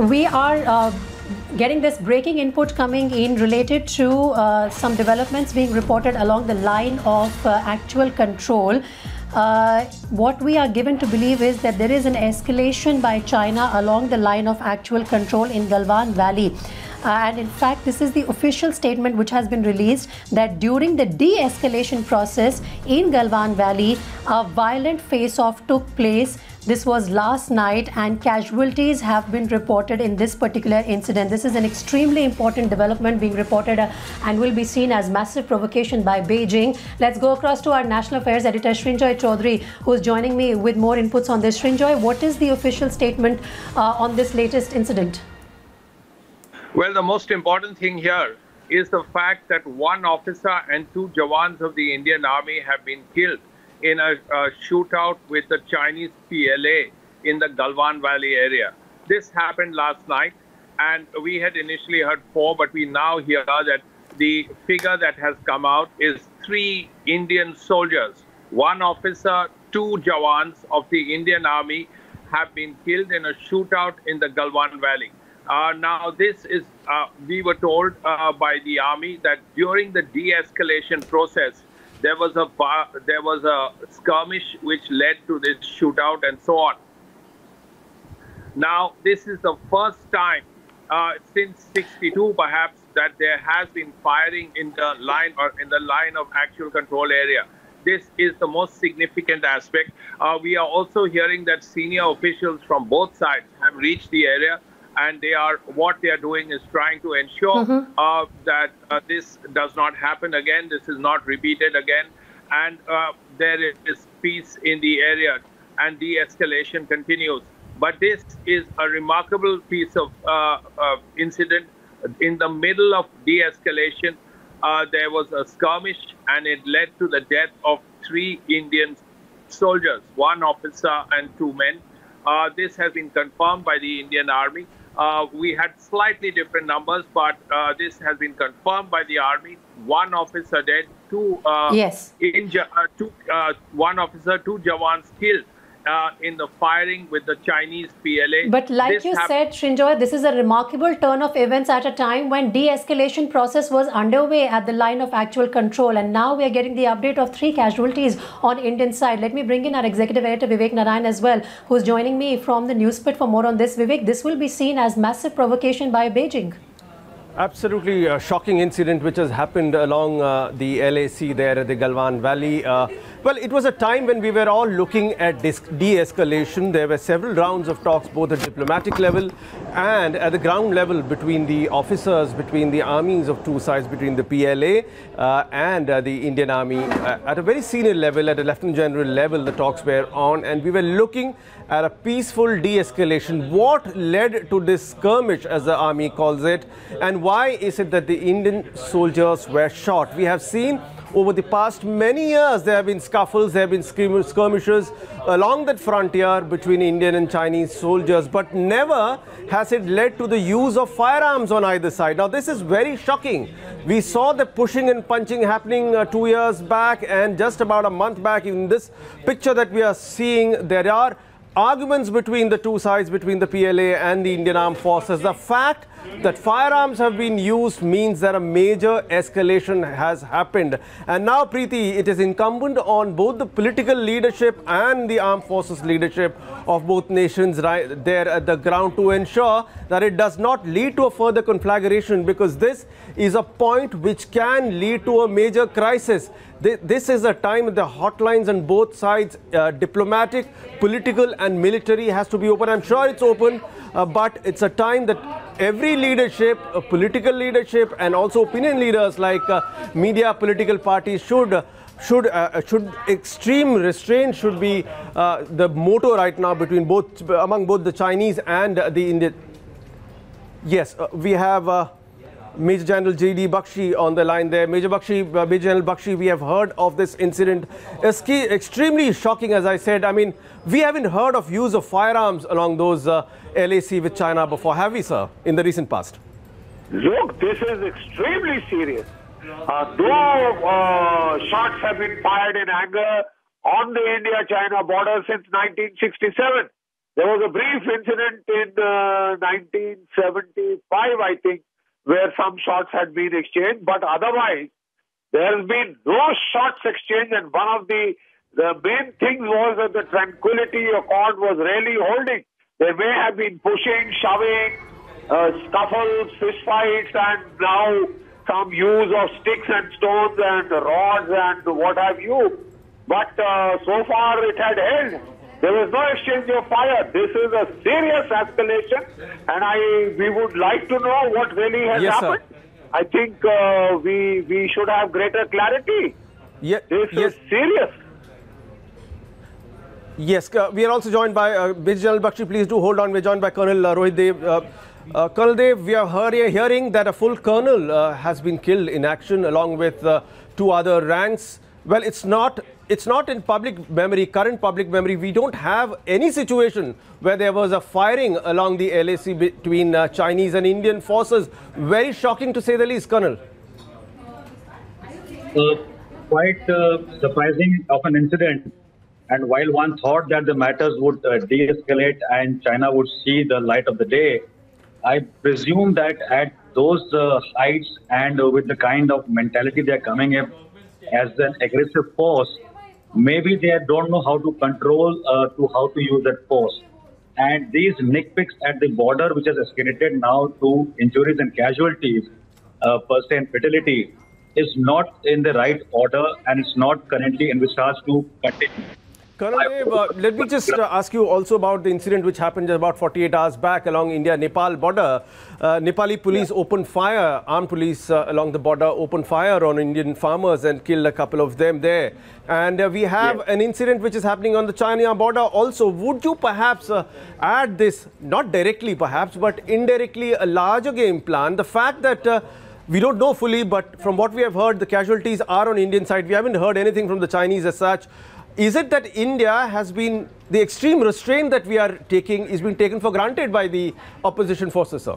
We are getting this breaking input coming in related to some developments being reported along the line of actual control. What we are given to believe is that there is an escalation by China along the line of actual control in Galwan Valley. And in fact, this is the official statement which has been released that during the de-escalation process in Galwan Valley, a violent face-off took place. This was last night and casualties have been reported in this particular incident. This is an extremely important development being reported and will be seen as massive provocation by Beijing. Let's go across to our National Affairs editor Srinjoy Chaudhary, who is joining me with more inputs on this. Srinjoy, what is the official statement on this latest incident? Well, the most important thing here is the fact that one officer and two jawans of the Indian Army have been killed in a shootout with the Chinese PLA in the Galwan Valley area. This happened last night, and we had initially heard 4, but we now hear that the figure that has come out is 3 Indian soldiers. 1 officer, 2 jawans of the Indian Army have been killed in a shootout in the Galwan Valley. Now, this is, we were told by the Army that during the de-escalation process, there was a skirmish which led to this shootout and so on. Now, this is the first time since '62, perhaps, that there has been firing in the line of actual control area. This is the most significant aspect. We are also hearing that senior officials from both sides have reached the area, and what they are doing is trying to ensure that this does not happen again, this is not repeated again, and there is peace in the area and de-escalation continues. But this is a remarkable piece of incident. In the middle of de-escalation, there was a skirmish and it led to the death of 3 Indian soldiers, 1 officer and 2 men. This has been confirmed by the Indian Army. We had slightly different numbers, but this has been confirmed by the Army. 1 officer dead, 1 officer, 2 jawans killed in the firing with the Chinese PLA. But like you said, Srinjoy, this is a remarkable turn of events at a time when de-escalation process was underway at the line of actual control. And now we are getting the update of 3 casualties on Indian side. Let me bring in our executive editor, Vivek Narayan, as well, who's joining me from the Newspit for more on this. Vivek, this will be seen as massive provocation by Beijing. Absolutely shocking incident which has happened along the LAC there at the Galwan Valley. Well, it was a time when we were all looking at de-escalation. There were several rounds of talks, both at diplomatic level and at the ground level between the officers, between the armies of 2 sides, between the PLA and the Indian Army. At a very senior level, at a Lieutenant General level, the talks were on, and we were looking at a peaceful de-escalation. What led to this skirmish, as the Army calls it, and why is it that the Indian soldiers were shot? We have seen over the past many years there have been scuffles, there have been skirmishes along that frontier between Indian and Chinese soldiers, but never has it led to the use of firearms on either side. Now, this is very shocking. We saw the pushing and punching happening 2 years back, and just about a month back, in this picture that we are seeing, there are arguments between the 2 sides, between the PLA and the Indian Armed Forces. The fact that firearms have been used means that a major escalation has happened. And now, Preeti, it is incumbent on both the political leadership and the armed forces leadership of both nations right there at the ground to ensure that it does not lead to a further conflagration, because this is a point which can lead to a major crisis. This is a time the hotlines on both sides, diplomatic, political and military, has to be open. I'm sure it's open, but it's a time that every leadership, political leadership and also opinion leaders like media, political parties should extreme restraint should be the motto right now among both the Chinese and the Indian. Yes, we have Major General J.D. Bakshi on the line there. Major General Bakshi, we have heard of this incident. It's extremely shocking, as I said. I mean, we haven't heard of use of firearms along those LAC with China before, have we, sir, in the recent past? Look, this is extremely serious. Though shots have been fired in anger on the India-China border since 1967, There was a brief incident in 1975, I think, where some shots had been exchanged, but otherwise, there has been no shots exchanged, and one of the main things was that the tranquility accord was really holding. There may have been pushing, shoving, scuffles, fistfights, and now some use of sticks and stones and rods and what have you. But so far it had held. There was no exchange of fire. This is a serious escalation, and we would like to know what really has happened. Sir. I think we should have greater clarity. This is serious. Yes, we are also joined by Major General Bakshi. Please do hold on. We're joined by Colonel Rohit Dev. Colonel Dev, we are hearing that a full colonel has been killed in action along with 2 other ranks. Well, it's not in public memory, current public memory. We don't have any situation where there was a firing along the LAC between Chinese and Indian forces. Very shocking to say the least, Colonel. Quite surprising of an incident. And while one thought that the matters would de-escalate and China would see the light of the day, I presume that at those heights and with the kind of mentality they are coming up as an aggressive force, maybe they don't know how to control to how to use that force. And these nitpicks at the border, which has escalated now to injuries and casualties, per se and fatality, is not in the right order and it's not currently envisaged to continue. Colonel Dev, let me just ask you also about the incident which happened about 48 hours back along India-Nepal border. Nepali police opened fire, armed police along the border opened fire on Indian farmers and killed a couple of them there. And we have an incident which is happening on the China border also. Would you perhaps add this, not directly perhaps, but indirectly a larger game plan? The fact that we don't know fully, but from what we have heard, the casualties are on Indian side. We haven't heard anything from the Chinese as such. Is it that India has been, the extreme restraint that we are taking is being taken for granted by the opposition forces, sir?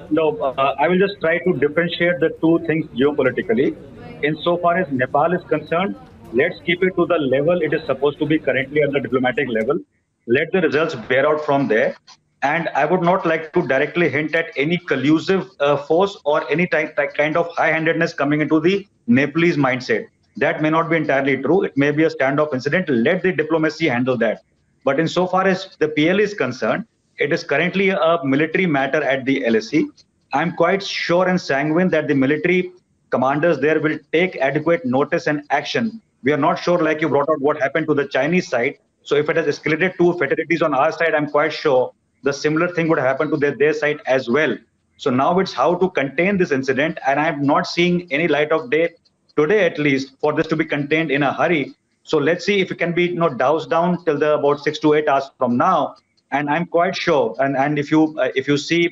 No, I will just try to differentiate the two things geopolitically. Insofar as Nepal is concerned, let's keep it to the level it is supposed to be currently at the diplomatic level. Let the results bear out from there. And I would not like to directly hint at any collusive force or any kind of high-handedness coming into the Nepalese mindset. That may not be entirely true. It may be a standoff incident. Let the diplomacy handle that. But insofar as the PL is concerned, it is currently a military matter at the LAC. I'm quite sure and sanguine that the military commanders there will take adequate notice and action. We are not sure, like you brought out, what happened to the Chinese side. So if it has escalated to fatalities on our side, I'm quite sure the similar thing would happen to their side as well. So now it's how to contain this incident. And I'm not seeing any light of day today, at least, for this to be contained in a hurry. So let's see if it can be doused down till about 6 to 8 hours from now. And I'm quite sure. And if you see,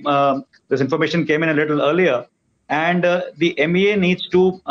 this information came in a little earlier, and the MEA needs to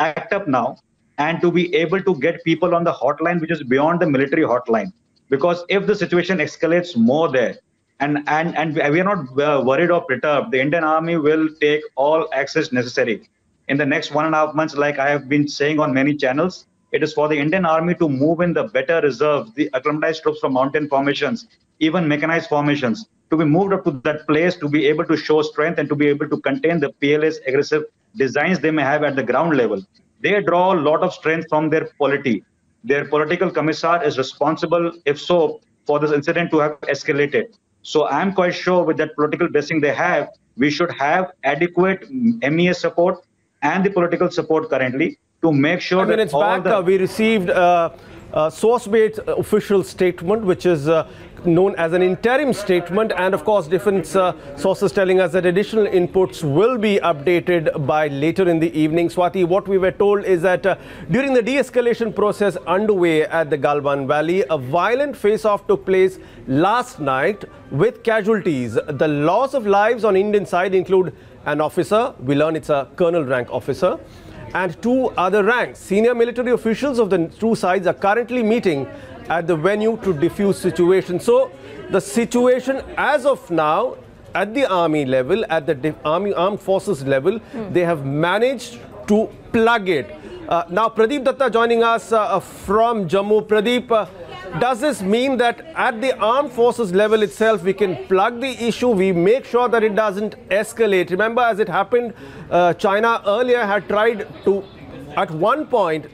act up now and to be able to get people on the hotline, which is beyond the military hotline. Because if the situation escalates more there, and we are not worried or perturbed, the Indian Army will take all access necessary. In the next 1.5 months, like I have been saying on many channels, it is for the Indian Army to move in the better reserves, the acclimatized troops from mountain formations, even mechanized formations, to be moved up to that place to be able to show strength and to be able to contain the PLA's aggressive designs they may have at the ground level. They draw a lot of strength from their polity. Their political commissar is responsible, if so, for this incident to have escalated. So I'm quite sure with that political blessing they have, we should have adequate MEA support and the political support currently to make sure that minutes back, we received a source-based official statement, which is known as an interim statement, and of course different sources telling us that additional inputs will be updated by later in the evening. Swati, what we were told is that during the de-escalation process underway at the Galwan Valley, a violent face-off took place last night with casualties. The loss of lives on Indian side include an officer, we learn it's a colonel rank officer, and 2 other ranks. Senior military officials of the 2 sides are currently meeting at the venue to defuse situation. So the situation as of now at the army level, at the armed forces level, they have managed to plug it. Now Pradeep Datta joining us from Jammu. Pradeep, does this mean that at the armed forces level itself, we can plug the issue, we make sure that it doesn't escalate? Remember, as it happened, China earlier had tried to, at one point,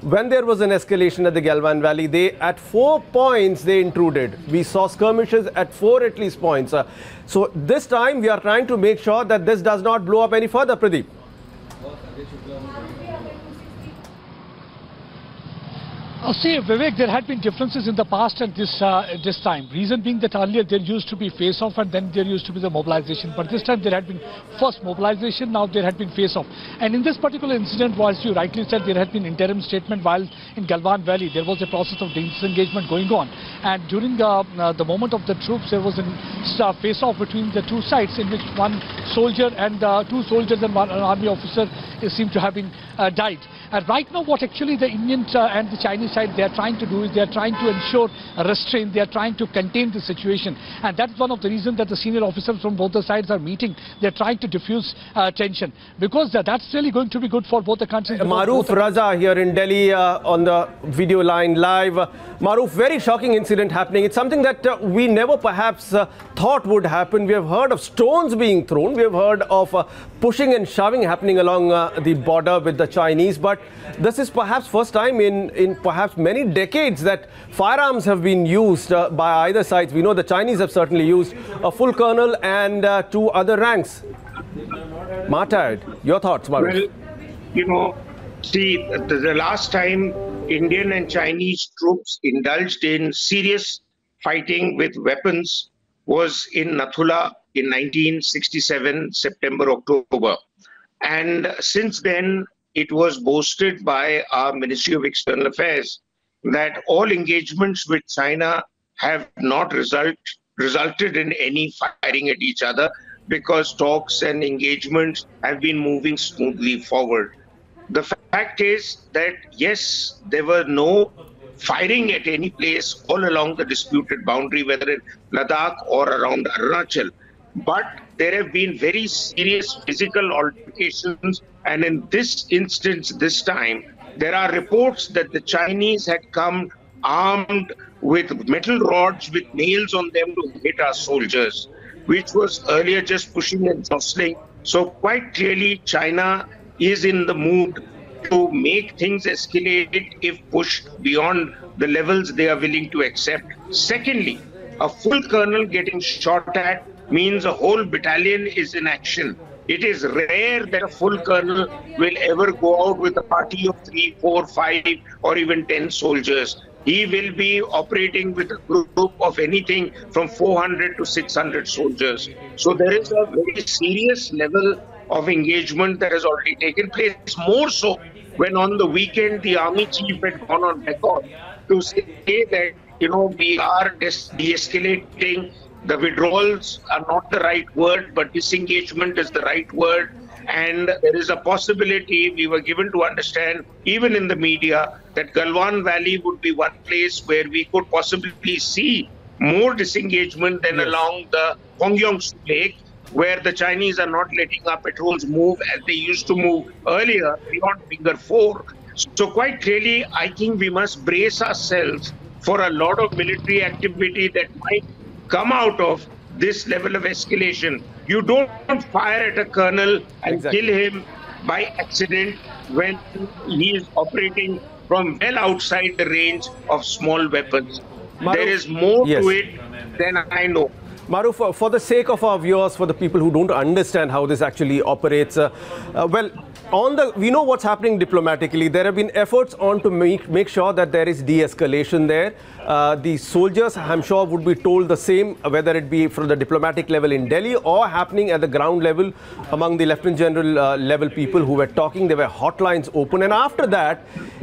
when there was an escalation at the Galwan Valley, at 4 points they intruded. We saw skirmishes at 4 at least points. So this time we are trying to make sure that this does not blow up any further, Pradeep. See, Vivek, there had been differences in the past and this time. Reason being that earlier there used to be face-off and then there used to be the mobilization. But this time there had been first mobilization, now there had been face-off. And in this particular incident, as you rightly said, there had been interim statement while in Galwan Valley there was a process of disengagement going on. And during the moment of the troops, there was a face-off between the two sides in which one soldier and 2 soldiers and one army officer seemed to have been died. And right now what actually the Indian and the Chinese side they are trying to do is they are trying to ensure a restraint, they are trying to contain the situation. And that's one of the reasons that the senior officers from both the sides are meeting. They are trying to diffuse tension because that's really going to be good for both the countries. Maruf Raza here in Delhi on the video line live. Maruf, very shocking incident happening. It's something that we never perhaps thought would happen. We have heard of stones being thrown. We have heard of pushing and shoving happening along the border with the Chinese. But this is perhaps first time in perhaps many decades that firearms have been used by either sides. We know the Chinese have certainly used a full colonel and 2 other ranks. Martyred, your thoughts, Maruf? Well, you know, see, the last time Indian and Chinese troops indulged in serious fighting with weapons was in Nathula in 1967, September, October. And since then, it was boasted by our Ministry of External Affairs that all engagements with China have not resulted in any firing at each other because talks and engagements have been moving smoothly forward. The fact is that, yes, there were no firing at any place all along the disputed boundary, whether in Ladakh or around Arunachal. But there have been very serious physical altercations. And in this instance, this time, there are reports that the Chinese had come armed with metal rods with nails on them to hit our soldiers, which was earlier just pushing and jostling. So quite clearly, China is in the mood to make things escalate if pushed beyond the levels they are willing to accept. Secondly, a full colonel getting shot at means a whole battalion is in action. It is rare that a full colonel will ever go out with a party of 3, 4, 5 or even 10 soldiers. He will be operating with a group of anything from 400 to 600 soldiers. So there is a very serious level of engagement that has already taken place. More so when on the weekend the army chief had gone on record to say that, you know, we are de-escalating. The withdrawals are not the right word, but disengagement is the right word. And there is a possibility, we were given to understand, even in the media, that Galwan Valley would be one place where we could possibly see more disengagement than along the Hongyong Lake, where the Chinese are not letting our patrols move as they used to move earlier beyond Finger 4. So quite clearly, I think we must brace ourselves for a lot of military activity that might come out of this level of escalation. You don't fire at a colonel and kill him by accident when he is operating from well outside the range of small weapons. Maruf, there is more to it than I know. Maruf, for the sake of our viewers, for the people who don't understand how this actually operates, we know what's happening diplomatically. There have been efforts on to make sure that there is de-escalation there. The soldiers, I'm sure, would be told the same, whether it be from the diplomatic level in Delhi or happening at the ground level among the Lieutenant General level people who were talking. There were hotlines open. And after that,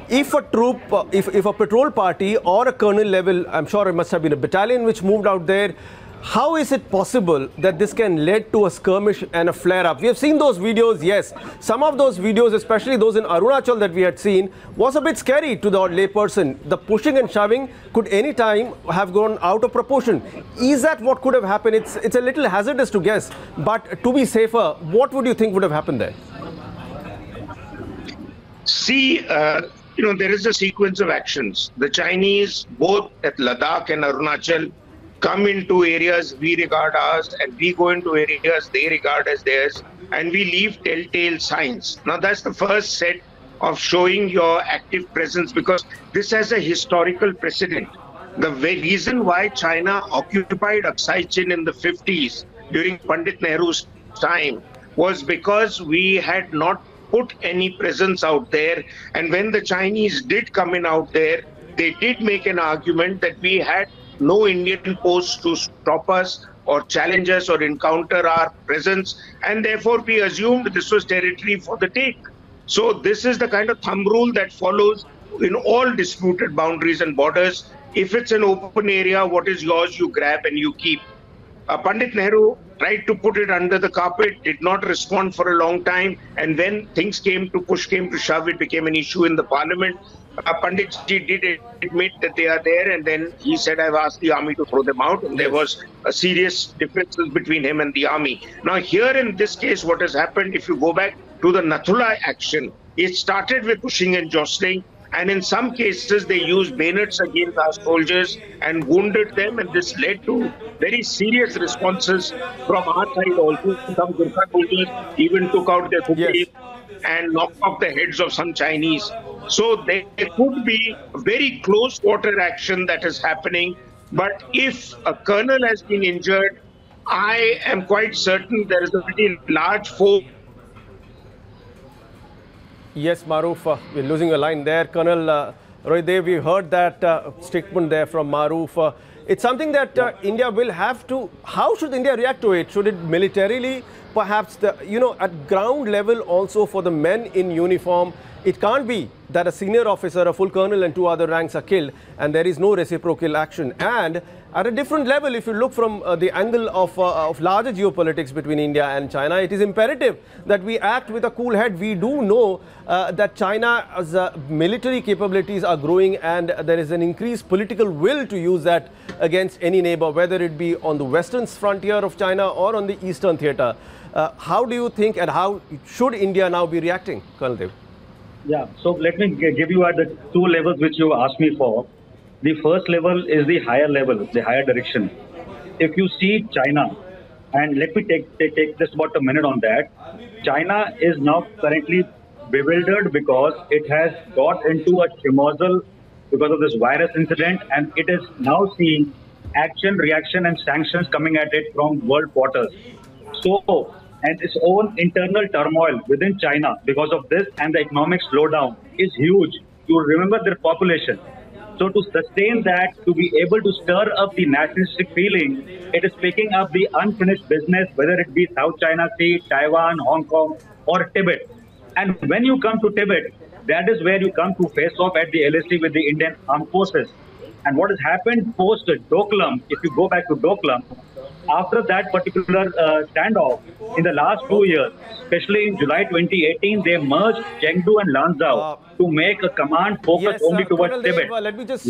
if a troop, if a patrol party or a colonel level, I'm sure it must have been a battalion which moved out there, how is it possible that this can lead to a skirmish and a flare-up? We have seen those videos, yes. Some of those videos, especially those in Arunachal that we had seen, was a bit scary to the layperson. The pushing and shoving could any time have gone out of proportion. Is that what could have happened? It's a little hazardous to guess. But to be safer, what would you think would have happened there? See, there is a sequence of actions. The Chinese, both at Ladakh and Arunachal, come into areas we regard ours, and we go into areas they regard as theirs, and we leave telltale signs. Now, that's the first set of showing your active presence, because this has a historical precedent. The reason why China occupied Aksai Chin in the 50s during Pandit Nehru's time was because we had not put any presence out there. And when the Chinese did come in out there, they did make an argument that we had no Indian posts to stop us or challenge us or encounter our presence. And therefore, we assumed this was territory for the take. So this is the kind of thumb rule that follows in all disputed boundaries and borders. If it's an open area, what is yours, you grab and you keep. Pandit Nehru tried to put it under the carpet, did not respond for a long time. And when things push came to shove, it became an issue in the parliament. Panditji did admit that they are there, and then he said, I've asked the army to throw them out, and there was a serious differences between him and the army. Now here in this case, what has happened, if you go back to the Nathula action, it started with pushing and jostling, and in some cases they used bayonets against our soldiers and wounded them, and this led to very serious responses from our side also. Some Gurkha soldiers even took out their khupris and knocked off the heads of some Chinese. So there could be a very close quarter action that is happening. But if a colonel has been injured, I am quite certain there is a pretty large force. Yes, Maruf, we're losing a line there. Colonel Rohitdev, we heard that statement there from Maruf. It's something that India will have to. How should India react to it? Should it militarily, perhaps, at ground level also for the men in uniform? It can't be that a senior officer, a full colonel and 2 other ranks are killed and there is no reciprocal action. And at a different level, if you look from the angle of larger geopolitics between India and China, it is imperative that we act with a cool head. We do know that China's military capabilities are growing, and there is an increased political will to use that against any neighbor, whether it be on the western frontier of China or on the eastern theater. How do you think, and how should India now be reacting, Colonel Dev? Yeah, so let me give you at the 2 levels which you asked me for. The first level is the higher level, the higher direction. If you see China, and let me take just about a minute on that. China is now currently bewildered because it has got into a turmoil because of this virus incident, and it is now seeing action, reaction and sanctions coming at it from world quarters. So, and its own internal turmoil within China because of this, and the economic slowdown is huge. You remember their population. So to sustain that, to be able to stir up the nationalistic feeling, it is picking up the unfinished business, whether it be South China Sea, Taiwan, Hong Kong or Tibet. And when you come to Tibet, that is where you come to face off at the LAC with the Indian Armed Forces. And what has happened post Doklam, if you go back to Doklam, after that particular standoff, in the last 2 years, especially in July 2018, they merged Chengdu and Lanzhou to make a command focused only towards Tibet. Let me just